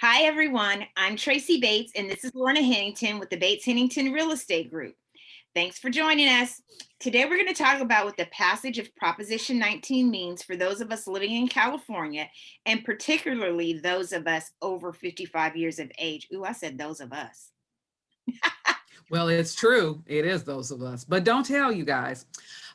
Hi, everyone. I'm Tracy Bates, and this is Lorna Hennington with the Bates Hennington Real Estate Group. Thanks for joining us. Today, we're going to talk about what the passage of Proposition 19 means for those of us living in California, and particularly those of us over 55 years of age. Ooh, I said those of us. Well, it's true. It is those of us. But don't tell you guys.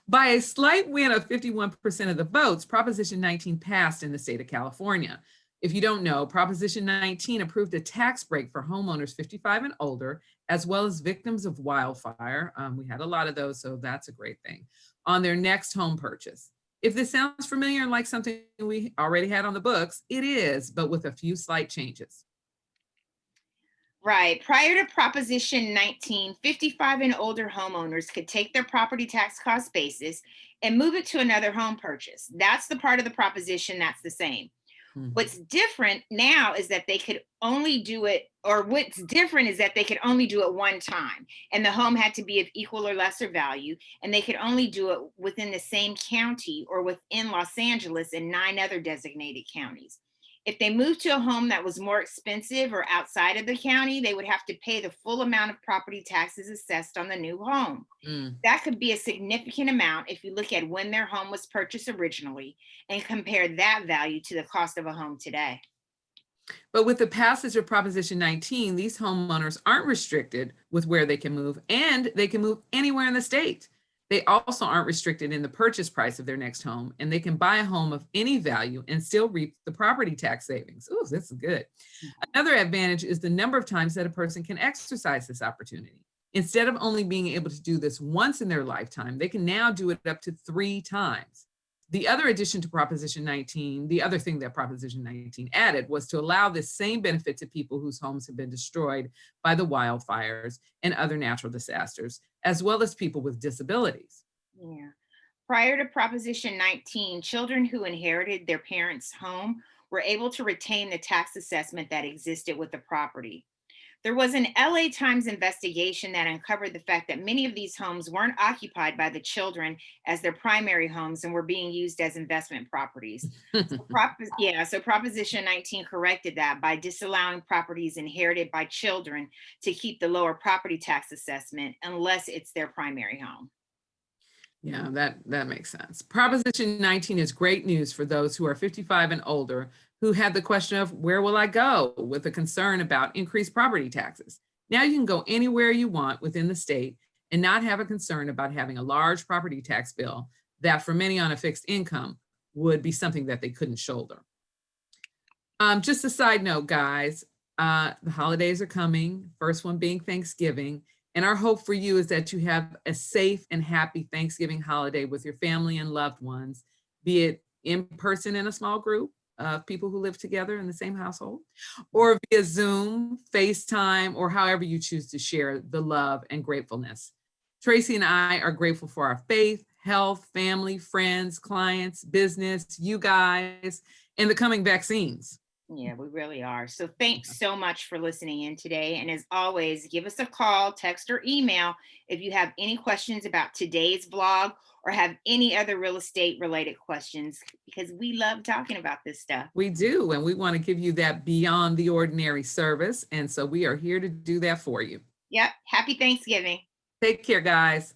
By a slight win of 51% of the votes, Proposition 19 passed in the state of California. If you don't know, Proposition 19 approved a tax break for homeowners 55 and older, as well as victims of wildfire. We had a lot of those, so that's a great thing, on their next home purchase. If this sounds familiar and like something we already had on the books, it is, but with a few slight changes. Right. Prior to Proposition 19, 55 and older homeowners could take their property tax cost basis and move it to another home purchase. That's the part of the proposition that's the same. Mhm. What's different now is that they could only do it, or what's different is that they could only do it one time, and the home had to be of equal or lesser value, and they could only do it within the same county or within Los Angeles and 9 other designated counties. If they moved to a home that was more expensive or outside of the county, they would have to pay the full amount of property taxes assessed on the new home. Mm. That could be a significant amount if you look at when their home was purchased originally and compare that value to the cost of a home today. But with the passage of Proposition 19, these homeowners aren't restricted with where they can move, and they can move anywhere in the state. They also aren't restricted in the purchase price of their next home, and they can buy a home of any value and still reap the property tax savings. Ooh, this is good. Another advantage is the number of times that a person can exercise this opportunity. Instead of only being able to do this once in their lifetime, they can now do it up to 3 times. The other addition to Proposition 19, the other thing that Proposition 19 added was to allow this same benefit to people whose homes have been destroyed by the wildfires and other natural disasters, as well as people with disabilities. Yeah. Prior to Proposition 19, children who inherited their parents' home were able to retain the tax assessment that existed with the property. There was an LA Times investigation that uncovered the fact that many of these homes weren't occupied by the children as their primary homes and were being used as investment properties. So Proposition 19 corrected that by disallowing properties inherited by children to keep the lower property tax assessment unless it's their primary home. Yeah, that makes sense. Proposition 19 is great news for those who are 55 and older who had the question of where will I go with a concern about increased property taxes. Now you can go anywhere you want within the state and not have a concern about having a large property tax bill that for many on a fixed income would be something that they couldn't shoulder. Just a side note, guys, the holidays are coming, first one being Thanksgiving. And our hope for you is that you have a safe and happy Thanksgiving holiday with your family and loved ones, be it in person in a small group of people who live together in the same household, or via Zoom, FaceTime, or however you choose to share the love and gratefulness. Tracy and I are grateful for our faith, health, family, friends, clients, business, you guys, and the coming vaccines. Yeah, we really are. So thanks so much for listening in today. And as always, give us a call, text, or email if you have any questions about today's vlog or have any other real estate related questions, because we love talking about this stuff. We do, and we want to give you that beyond the ordinary service. And so we are here to do that for you. Yep. Happy Thanksgiving. Take care, guys.